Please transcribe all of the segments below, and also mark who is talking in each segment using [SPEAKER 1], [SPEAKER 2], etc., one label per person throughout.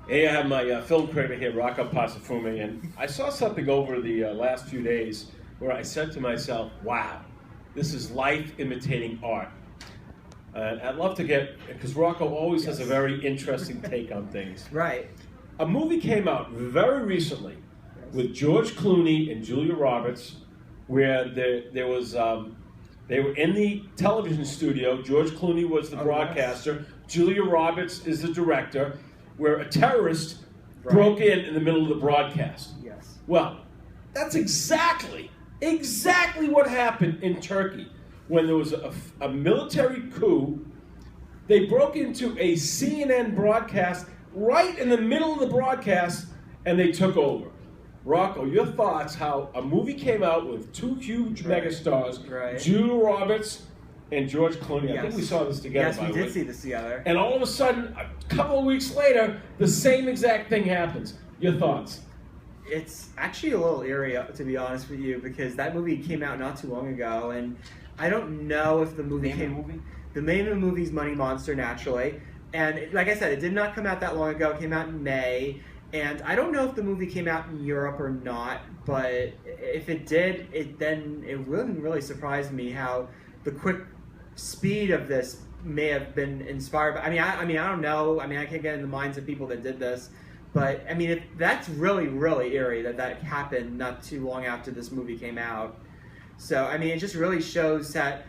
[SPEAKER 1] Hey, I have my film critic here, Rocco Pasafumi, and I saw something over the last few days where I said to myself, wow, this is life imitating art. And I'd love to get, because Rocco always has a very interesting take on things.
[SPEAKER 2] Right.
[SPEAKER 1] A movie came out very recently with George Clooney and Julia Roberts, where there was, they were in the television studio. George Clooney was the broadcaster. Julia Roberts is the director, where a terrorist broke in the middle of the broadcast.
[SPEAKER 2] Yes.
[SPEAKER 1] Well, that's exactly what happened in Turkey. When there was a military coup, they broke into a CNN broadcast right in the middle of the broadcast, and they took over. Rocco, your thoughts how a movie came out with two huge megastars, Julia Roberts and George Clooney.
[SPEAKER 2] Yes.
[SPEAKER 1] I think we saw this together.
[SPEAKER 2] Yes, we did see this together.
[SPEAKER 1] And all of a sudden, a couple of weeks later, the same exact thing happens. Your thoughts?
[SPEAKER 2] It's actually a little eerie, to be honest with you, because that movie came out not too long ago, and I don't know if the movie The name of the movie is Money Monster, naturally. And like I said, it did not come out that long ago. It came out in May. And I don't know if the movie came out in Europe or not, but if it did, it wouldn't really surprise me how the quick speed of this may have been inspired by. I don't know. I can't get in the minds of people that did this, but that's really, really eerie that happened not too long after this movie came out. So it just really shows that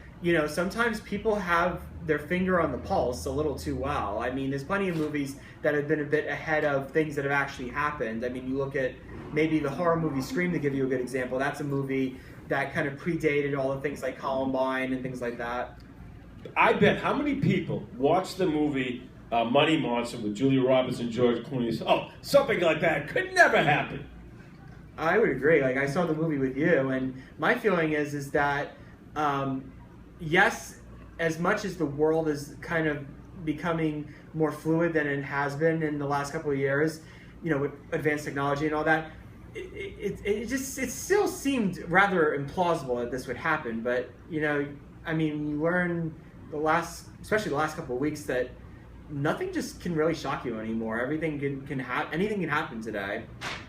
[SPEAKER 2] sometimes people have their finger on the pulse a little too well. There's plenty of movies that have been a bit ahead of things that have actually happened. You look at maybe the horror movie Scream, to give you a good example. That's a movie that kind of predated all the things like Columbine and things like that.
[SPEAKER 1] I bet how many people watched the movie Money Monster with Julia Roberts and George Clooney and said, oh, something like that could never happen.
[SPEAKER 2] I would agree. Like, I saw the movie with you, and my feeling is that, yes, as much as the world is kind of becoming more fluid than it has been in the last couple of years, with advanced technology and all that, it still seemed rather implausible that this would happen. But you learn especially the last couple of weeks, that nothing just can really shock you anymore. Everything anything can happen today.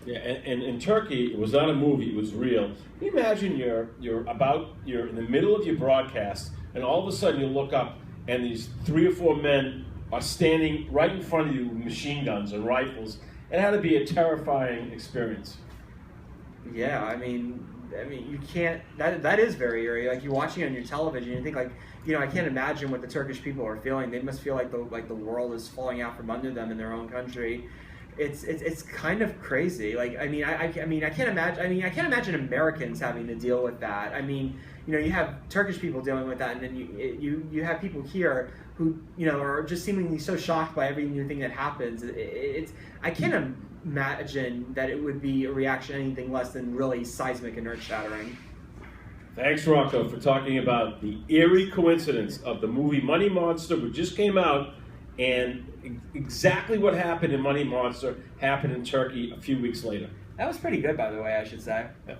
[SPEAKER 1] Yeah, and in Turkey, it was not a movie; it was real. Can you imagine you're in the middle of your broadcast, and all of a sudden you look up, and these 3 or 4 men are standing right in front of you with machine guns and rifles. It had to be a terrifying experience.
[SPEAKER 2] Yeah, you can't. That is very eerie. Like, you're watching it on your television, you think, like, I can't imagine what the Turkish people are feeling. They must feel like the world is falling out from under them in their own country. It's kind of crazy. Like, I can't imagine. I can't imagine Americans having to deal with that. You have Turkish people dealing with that, and then you have people here who are just seemingly so shocked by every new thing that happens. I can't imagine that it would be a reaction anything less than really seismic and earth-shattering.
[SPEAKER 1] Thanks, Rocco, for talking about the eerie coincidence of the movie Money Monster, which just came out, and exactly what happened in Money Monster happened in Turkey a few weeks later.
[SPEAKER 2] That was pretty good, by the way, I should say.
[SPEAKER 1] Yeah.